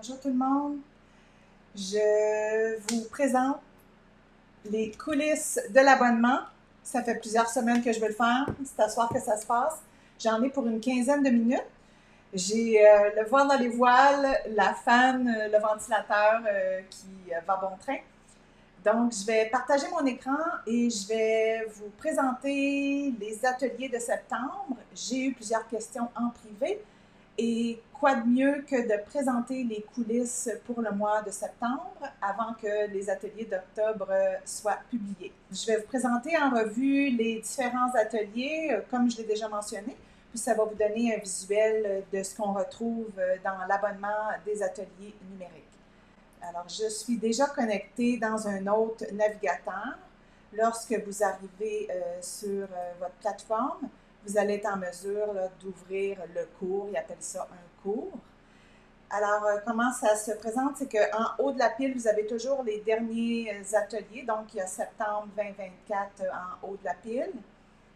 Bonjour tout le monde. Je vous présente les coulisses de l'abonnement. Ça fait plusieurs semaines que je veux le faire. C'est à soir que ça se passe. J'en ai pour une quinzaine de minutes. J'ai le voile dans les voiles, la fan, le ventilateur qui va bon train. Donc, je vais partager mon écran et je vais vous présenter les ateliers de septembre. J'ai eu plusieurs questions en privé. Et quoi de mieux que de présenter les coulisses pour le mois de septembre avant que les ateliers d'octobre soient publiés. Je vais vous présenter en revue les différents ateliers, comme je l'ai déjà mentionné, puis ça va vous donner un visuel de ce qu'on retrouve dans l'abonnement des ateliers numériques. Alors, je suis déjà connectée dans un autre navigateur. Lorsque vous arrivez sur votre plateforme, vous allez être en mesure d'ouvrir le cours. Ils appellent ça un cours. Alors, comment ça se présente? C'est qu'en haut de la pile, vous avez toujours les derniers ateliers. Donc, il y a septembre 2024 en haut de la pile.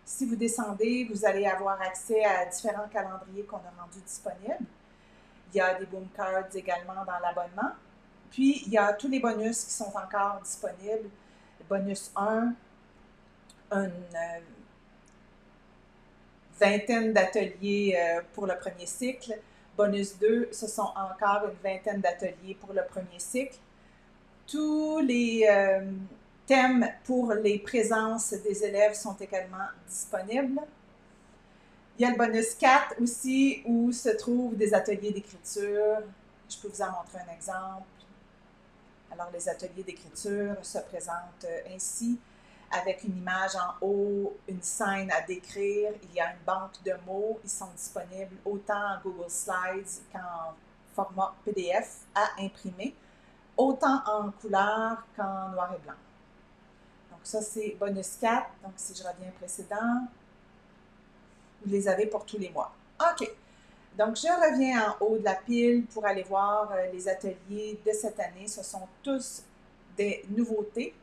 Si vous descendez, vous allez avoir accès à différents calendriers qu'on a rendus disponibles. Il y a des boom cards également dans l'abonnement. Puis, il y a tous les bonus qui sont encore disponibles. Bonus 1, une vingtaine d'ateliers pour le premier cycle. Bonus 2, ce sont encore une vingtaine d'ateliers pour le premier cycle. Tous les thèmes pour les présences des élèves sont également disponibles. Il y a le bonus 4 aussi, où se trouvent des ateliers d'écriture. Je peux vous en montrer un exemple. Alors, les ateliers d'écriture se présentent ainsi, avec une image en haut, une scène à décrire. Il y a une banque de mots. Ils sont disponibles autant en Google Slides qu'en format PDF à imprimer, autant en couleur qu'en noir et blanc. Donc, ça, c'est bonus 4. Donc, si je reviens précédent, vous les avez pour tous les mois. OK. Donc, je reviens en haut de la pile pour aller voir les ateliers de cette année. Ce sont tous des nouveautés.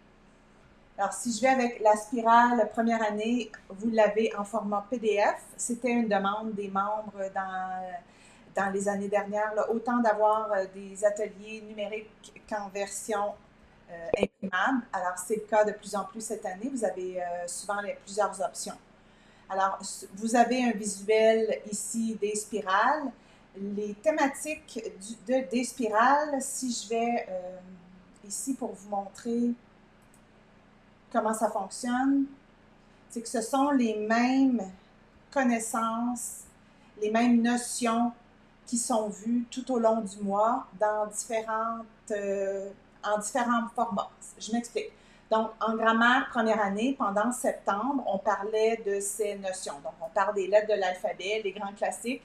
Alors, si je vais avec la spirale première année, vous l'avez en format PDF. C'était une demande des membres dans les années dernières, là, autant d'avoir des ateliers numériques qu'en version imprimable. Alors, c'est le cas de plus en plus cette année. Vous avez souvent plusieurs options. Alors, vous avez un visuel ici des spirales. Les thématiques des spirales, si je vais ici pour vous montrer comment ça fonctionne, c'est que ce sont les mêmes connaissances, les mêmes notions qui sont vues tout au long du mois dans en différents formats. Je m'explique. Donc, en grammaire première année, pendant septembre, on parlait de ces notions. Donc, on parle des lettres de l'alphabet, les grands classiques,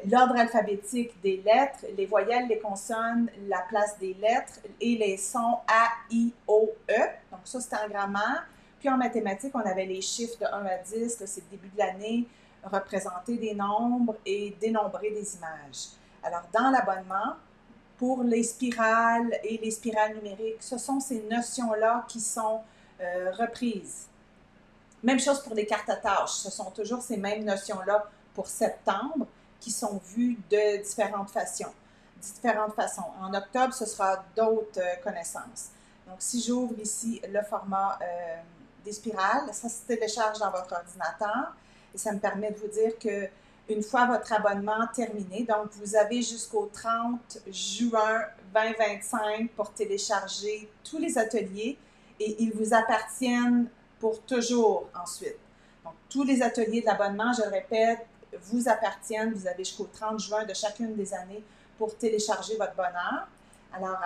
l'ordre alphabétique des lettres, les voyelles, les consonnes, la place des lettres et les sons A, I, O, E. Donc, ça, c'est en grammaire. Puis en mathématiques, on avait les chiffres de 1 à 10, là, c'est le début de l'année, représenter des nombres et dénombrer des images. Alors, dans l'abonnement, pour les spirales et les spirales numériques, ce sont ces notions-là qui sont reprises. Même chose pour les cartes à tâches, ce sont toujours ces mêmes notions-là pour septembre qui sont vues de différentes façons. En octobre, ce sera d'autres connaissances. Donc, si j'ouvre ici le format des spirales, ça se télécharge dans votre ordinateur et ça me permet de vous dire que une fois votre abonnement terminé, donc vous avez jusqu'au 30 juin 2025 pour télécharger tous les ateliers et ils vous appartiennent pour toujours ensuite. Donc, tous les ateliers de l'abonnement, je le répète, vous appartiennent. Vous avez jusqu'au 30 juin de chacune des années pour télécharger votre bonheur. Alors,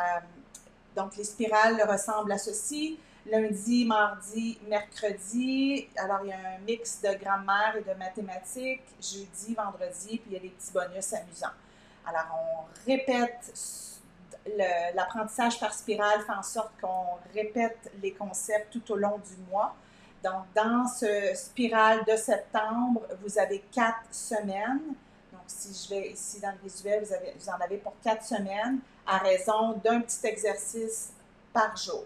donc les spirales ressemblent à ceci. Lundi, mardi, mercredi. Alors, il y a un mix de grammaire et de mathématiques. Jeudi, vendredi, puis il y a des petits bonus amusants. Alors, on répète, l'apprentissage par spirale fait en sorte qu'on répète les concepts tout au long du mois. Donc, dans ce spirale de septembre, vous avez 4 semaines. Donc, si je vais ici dans le visuel, vous en avez pour 4 semaines à raison d'un petit exercice par jour.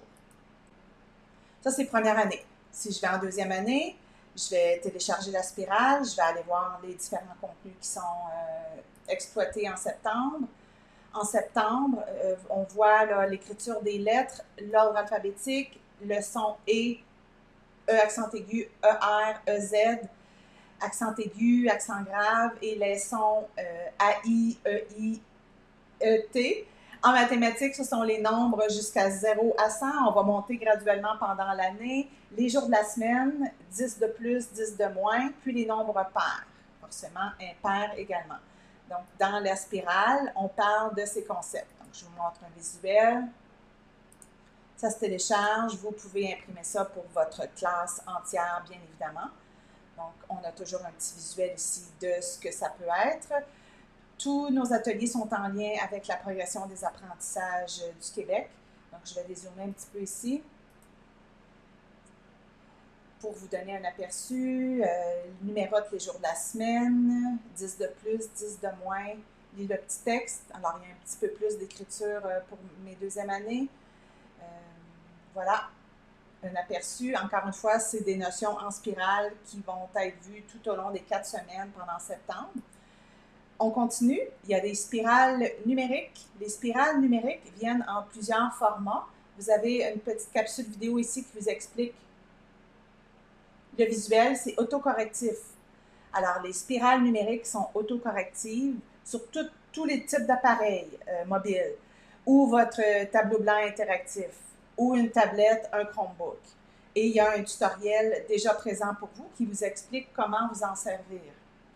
Ça, c'est première année. Si je vais en deuxième année, je vais télécharger la spirale, je vais aller voir les différents contenus qui sont exploités en septembre. En septembre, on voit l'écriture des lettres, l'ordre alphabétique, le son E, E accent aigu, ER, EZ, accent aigu, accent grave et les sons AI, EI, ET. En mathématiques, ce sont les nombres jusqu'à 0 à 100. On va monter graduellement pendant l'année. Les jours de la semaine, 10 de plus, 10 de moins, puis les nombres pairs, forcément impairs également. Donc, dans la spirale, on parle de ces concepts. Donc, je vous montre un visuel. Ça se télécharge. Vous pouvez imprimer ça pour votre classe entière, bien évidemment. Donc, on a toujours un petit visuel ici de ce que ça peut être. Tous nos ateliers sont en lien avec la progression des apprentissages du Québec. Donc, je vais dézoomer un petit peu ici pour vous donner un aperçu. Numérote les jours de la semaine, 10 de plus, 10 de moins, lis le petit texte. Alors, il y a un petit peu plus d'écriture pour mes deuxièmes années. Voilà, un aperçu. Encore une fois, c'est des notions en spirale qui vont être vues tout au long des 4 semaines pendant septembre. On continue. Il y a des spirales numériques. Les spirales numériques viennent en plusieurs formats. Vous avez une petite capsule vidéo ici qui vous explique. Le visuel, c'est autocorrectif. Alors, les spirales numériques sont autocorrectives sur tous les types d'appareils mobiles, ou votre tableau blanc interactif, ou une tablette, un Chromebook. Et il y a un tutoriel déjà présent pour vous qui vous explique comment vous en servir.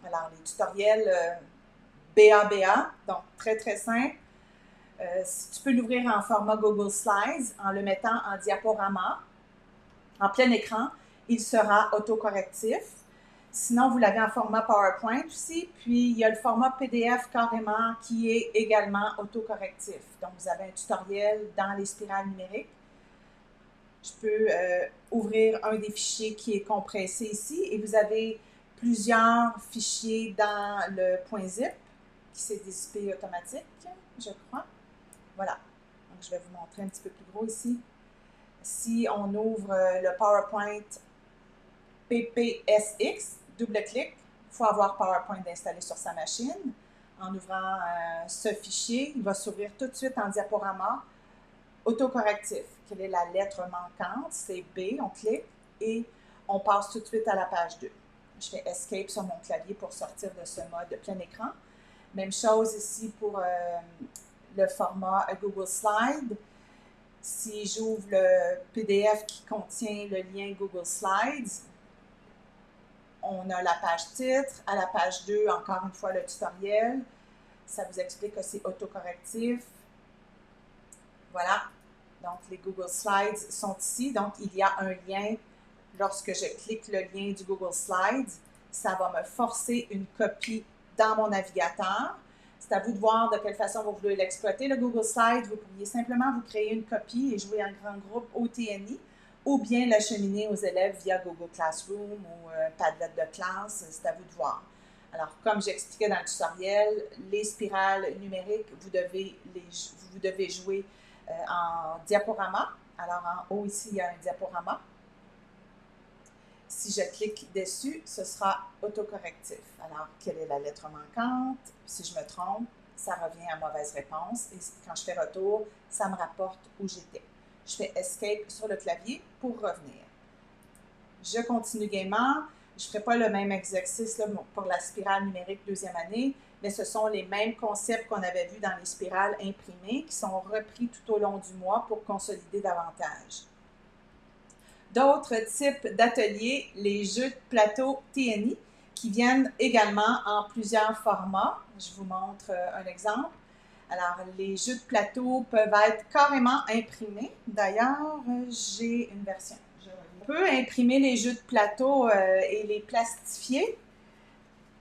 Alors, les tutoriels BABA, donc très, très simple. Tu peux l'ouvrir en format Google Slides en le mettant en diaporama, en plein écran. Il sera autocorrectif. Sinon, vous l'avez en format PowerPoint aussi. Puis, il y a le format PDF carrément qui est également autocorrectif. Donc, vous avez un tutoriel dans les spirales numériques. Je peux ouvrir un des fichiers qui est compressé ici et vous avez plusieurs fichiers dans le .zip qui s'est dézippé automatique, je crois. Voilà. Donc, je vais vous montrer un petit peu plus gros ici. Si on ouvre le PowerPoint PPSX, double-clic, il faut avoir PowerPoint installé sur sa machine. En ouvrant ce fichier, il va s'ouvrir tout de suite en diaporama autocorrectif. Quelle est la lettre manquante? C'est B, on clique et on passe tout de suite à la page 2. Je fais Escape sur mon clavier pour sortir de ce mode plein écran. Même chose ici pour le format Google Slide. Si j'ouvre le PDF qui contient le lien Google Slides, on a la page titre. À la page 2, encore une fois, le tutoriel. Ça vous explique que c'est autocorrectif. Voilà. Donc, les Google Slides sont ici. Donc, il y a un lien. Lorsque je clique le lien du Google Slides, ça va me forcer une copie dans mon navigateur. C'est à vous de voir de quelle façon vous voulez l'exploiter. Le Google Slides, vous pourriez simplement vous créer une copie et jouer en grand groupe au TNI ou bien l'acheminer aux élèves via Google Classroom ou Padlet de classe. C'est à vous de voir. Alors, comme j'expliquais dans le tutoriel, les spirales numériques, vous devez jouer en diaporama. Alors, en haut, ici, il y a un diaporama. Si je clique dessus, ce sera autocorrectif. Alors, quelle est la lettre manquante? Si je me trompe, ça revient à mauvaise réponse. Et quand je fais retour, ça me rapporte où j'étais. Je fais Escape sur le clavier pour revenir. Je continue gaiement. Je ne ferai pas le même exercice là, pour la spirale numérique deuxième année, mais ce sont les mêmes concepts qu'on avait vus dans les spirales imprimées qui sont repris tout au long du mois pour consolider davantage. D'autres types d'ateliers, les jeux de plateau TNI, qui viennent également en plusieurs formats. Je vous montre un exemple. Alors, les jeux de plateau peuvent être carrément imprimés. D'ailleurs, j'ai une version. On peut imprimer les jeux de plateau et les plastifier.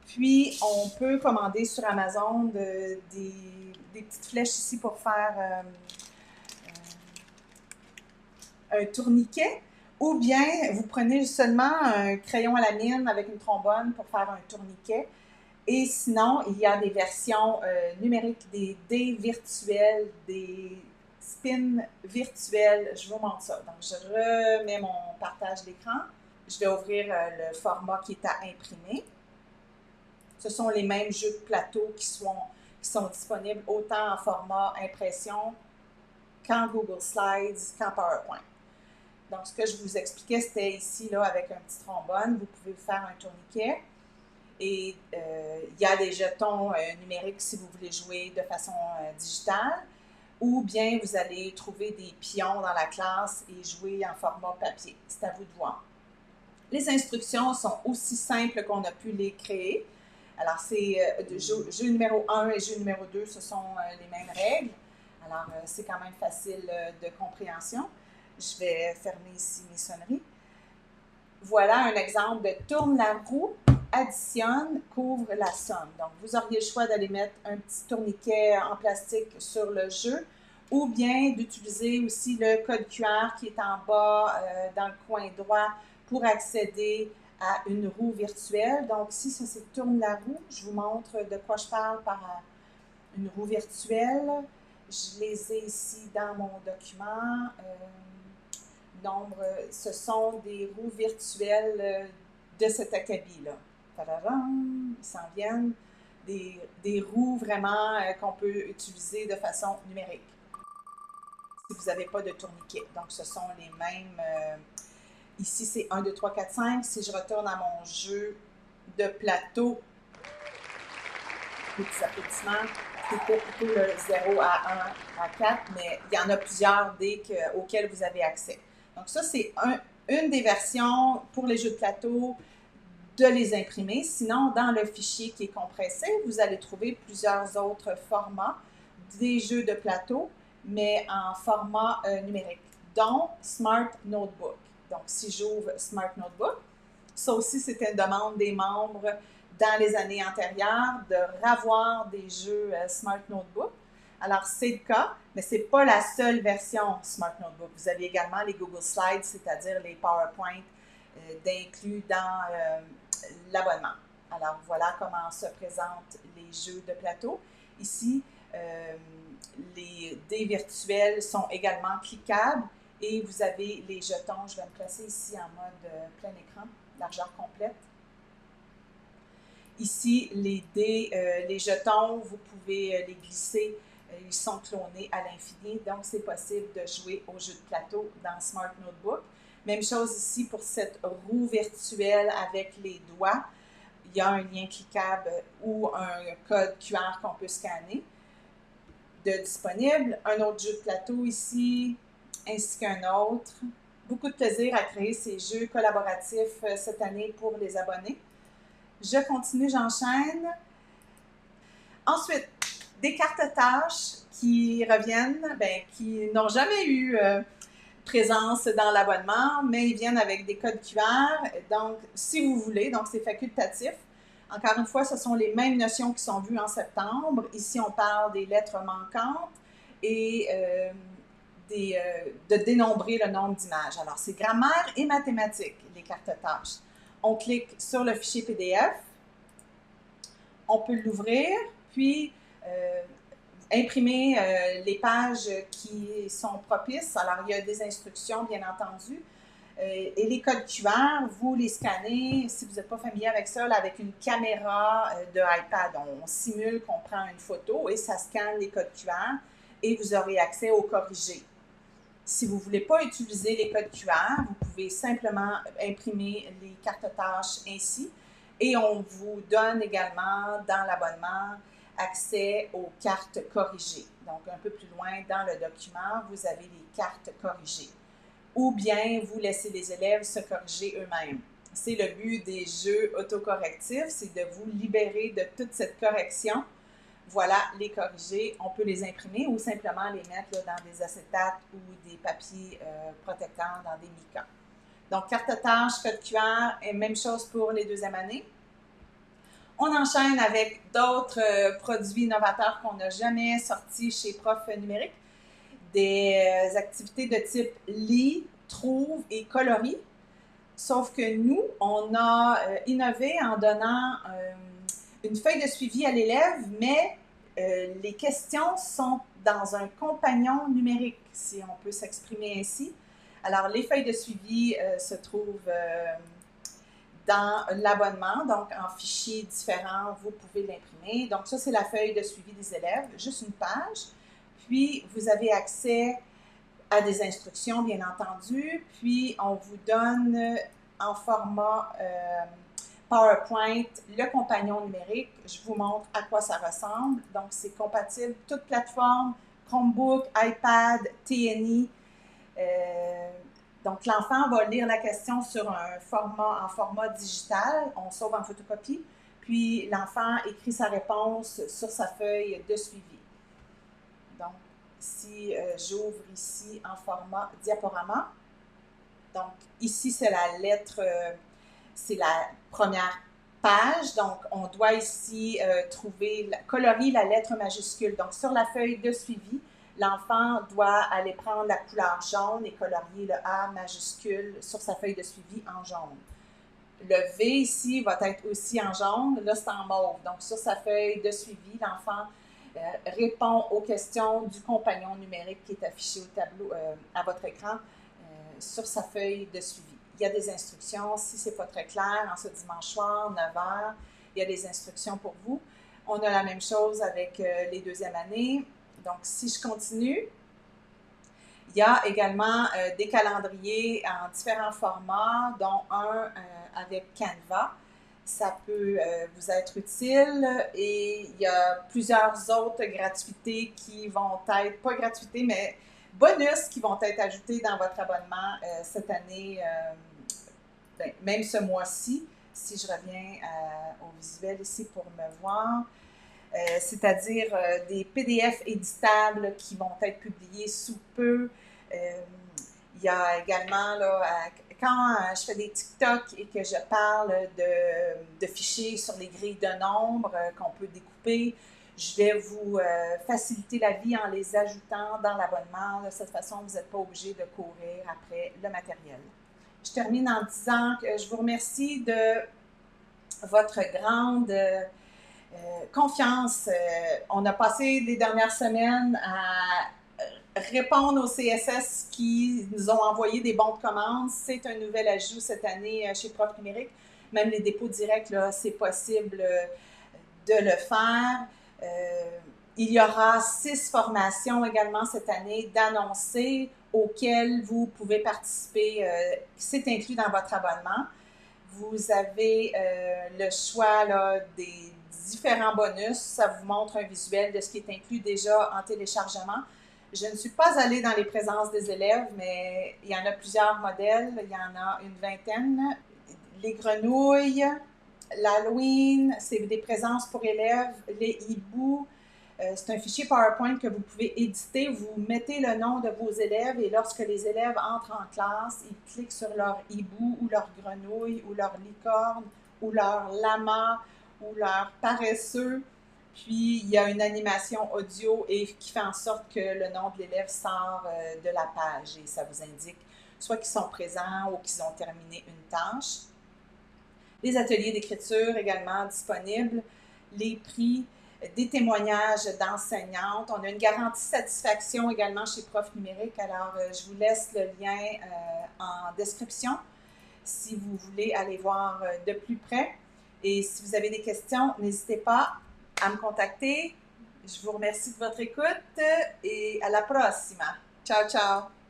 Puis, on peut commander sur Amazon des petites flèches ici pour faire un tourniquet. Ou bien, vous prenez seulement un crayon à la mine avec une trombone pour faire un tourniquet. Et sinon, il y a des versions numériques, des dés virtuels, des spins virtuels. Je vous montre ça. Donc, je remets mon partage d'écran. Je vais ouvrir le format qui est à imprimer. Ce sont les mêmes jeux de plateau qui qui sont disponibles autant en format impression qu'en Google Slides, qu'en PowerPoint. Donc, ce que je vous expliquais, c'était ici, là, avec un petit trombone, vous pouvez faire un tourniquet. Et il y a des jetons numériques si vous voulez jouer de façon digitale, ou bien vous allez trouver des pions dans la classe et jouer en format papier. C'est à vous de voir. Les instructions sont aussi simples qu'on a pu les créer. Alors, c'est jeu numéro 1 et jeu numéro 2, ce sont les mêmes règles. Alors, c'est quand même facile de compréhension. Je vais fermer ici mes sonneries. Voilà un exemple de tourne la roue, additionne, couvre la somme. Donc, vous auriez le choix d'aller mettre un petit tourniquet en plastique sur le jeu ou bien d'utiliser aussi le code QR qui est en bas dans le coin droit pour accéder à une roue virtuelle. Donc, ici, ça c'est tourne la roue. Je vous montre de quoi je parle par une roue virtuelle. Je les ai ici dans mon document. Ce sont des roues virtuelles de cet acabit-là. Tadadam, ils s'en viennent. Des roues vraiment qu'on peut utiliser de façon numérique. Si vous n'avez pas de tourniquet. Donc, ce sont les mêmes. Ici, c'est 1, 2, 3, 4, 5. Si je retourne à mon jeu de plateau, petits applaudissements, c'est plutôt le 0 à 1 à 4, mais il y en a plusieurs dés auxquels vous avez accès. Donc ça, c'est une des versions pour les jeux de plateau de les imprimer. Sinon, dans le fichier qui est compressé, vous allez trouver plusieurs autres formats des jeux de plateau, mais en format numérique, dont Smart Notebook. Donc, si j'ouvre Smart Notebook, ça aussi, c'était une demande des membres dans les années antérieures de ravoir des jeux Smart Notebook. Alors, c'est le cas, mais ce n'est pas la seule version Smart Notebook. Vous avez également les Google Slides, c'est-à-dire les PowerPoint d'inclus dans l'abonnement. Alors, voilà comment se présentent les jeux de plateau. Ici, les dés virtuels sont également cliquables et vous avez les jetons. Je vais me placer ici en mode plein écran, largeur complète. Ici, les dés, les jetons, vous pouvez les glisser. Ils sont clonés à l'infini, donc c'est possible de jouer au jeu de plateau dans Smart Notebook. Même chose ici pour cette roue virtuelle avec les doigts. Il y a un lien cliquable ou un code QR qu'on peut scanner de disponible. Un autre jeu de plateau ici, ainsi qu'un autre. Beaucoup de plaisir à créer ces jeux collaboratifs cette année pour les abonnés. Je continue, j'enchaîne. Ensuite, des cartes tâches qui reviennent, qui n'ont jamais eu présence dans l'abonnement, mais ils viennent avec des codes QR. Donc, si vous voulez, donc c'est facultatif. Encore une fois, ce sont les mêmes notions qui sont vues en septembre. Ici, on parle des lettres manquantes et de dénombrer le nombre d'images. Alors, c'est grammaire et mathématiques, les cartes tâches. On clique sur le fichier PDF. On peut l'ouvrir, puis imprimer les pages qui sont propices. Alors, il y a des instructions, bien entendu. Et les codes QR, vous les scannez, si vous n'êtes pas familier avec ça, là, avec une caméra de iPad. On simule qu'on prend une photo et ça scanne les codes QR et vous aurez accès aux corrigés. Si vous ne voulez pas utiliser les codes QR, vous pouvez simplement imprimer les cartes tâches ainsi. Et on vous donne également dans l'abonnement accès aux cartes corrigées. Donc, un peu plus loin dans le document, vous avez les cartes corrigées. Ou bien, vous laissez les élèves se corriger eux-mêmes. C'est le but des jeux autocorrectifs, c'est de vous libérer de toute cette correction. Voilà les corrigés. On peut les imprimer ou simplement les mettre là, dans des acétates ou des papiers protecteurs dans des micas. Donc, carte tâche, code QR, et même chose pour les deuxièmes années. On enchaîne avec d'autres produits innovateurs qu'on n'a jamais sortis chez Prof Numérique. Des activités de type lis, trouve et colorie. Sauf que nous, on a innové en donnant une feuille de suivi à l'élève, mais les questions sont dans un compagnon numérique, si on peut s'exprimer ainsi. Alors, les feuilles de suivi se trouvent dans l'abonnement, donc en fichiers différents, vous pouvez l'imprimer. Donc ça, c'est la feuille de suivi des élèves, juste une page. Puis, vous avez accès à des instructions, bien entendu. Puis, on vous donne en format PowerPoint le compagnon numérique. Je vous montre à quoi ça ressemble. Donc, c'est compatible toute plateforme, Chromebook, iPad, TNI. Donc, l'enfant va lire la question en format digital. On sauve en photocopie. Puis, l'enfant écrit sa réponse sur sa feuille de suivi. Donc, si j'ouvre ici en format diaporama, donc ici c'est la lettre, c'est la première page, donc on doit ici colorier la lettre majuscule. Donc sur la feuille de suivi, l'enfant doit aller prendre la couleur jaune et colorier le A majuscule sur sa feuille de suivi en jaune. Le V ici va être aussi en jaune, là c'est en mauve. Donc sur sa feuille de suivi, l'enfant répond aux questions du compagnon numérique qui est affiché au tableau à votre écran sur sa feuille de suivi. Il y a des instructions, si ce n'est pas très clair, en ce dimanche soir, 9h, il y a des instructions pour vous. On a la même chose avec les deuxièmes années. Donc, si je continue, il y a également des calendriers en différents formats, dont un avec Canva. Ça peut vous être utile et il y a plusieurs autres gratuités qui vont être, pas gratuités, mais bonus qui vont être ajoutés dans votre abonnement cette année, même ce mois-ci, si je reviens au visuel ici pour me voir. C'est-à-dire des PDF éditables qui vont être publiés sous peu. Il y a également, là, quand je fais des TikTok et que je parle de fichiers sur les grilles de nombres qu'on peut découper, je vais vous faciliter la vie en les ajoutant dans l'abonnement. De cette façon, vous n'êtes pas obligé de courir après le matériel. Je termine en disant que je vous remercie de votre grande confiance. On a passé les dernières semaines à répondre aux CSS qui nous ont envoyé des bons de commande. C'est un nouvel ajout cette année chez Prof Numérique. Même les dépôts directs, là, c'est possible de le faire. Il y aura 6 formations également cette année d'annoncées auxquelles vous pouvez participer. C'est inclus dans votre abonnement. Vous avez le choix là, des différents bonus. Ça vous montre un visuel de ce qui est inclus déjà en téléchargement. Je ne suis pas allée dans les présences des élèves, mais il y en a plusieurs modèles. Il y en a une vingtaine. Les grenouilles, l'Halloween, c'est des présences pour élèves. Les hiboux, c'est un fichier PowerPoint que vous pouvez éditer. Vous mettez le nom de vos élèves et lorsque les élèves entrent en classe, ils cliquent sur leur hibou ou leur grenouille ou leur licorne ou leur lama ou leur paresseux. Puis, il y a une animation audio qui fait en sorte que le nom de l'élève sort de la page et ça vous indique soit qu'ils sont présents ou qu'ils ont terminé une tâche. Les ateliers d'écriture également disponibles, les prix, des témoignages d'enseignantes. On a une garantie satisfaction également chez Prof Numérique. Alors, je vous laisse le lien en description si vous voulez aller voir de plus près. Et si vous avez des questions, n'hésitez pas à me contacter. Je vous remercie de votre écoute et à la prochaine. Ciao, ciao!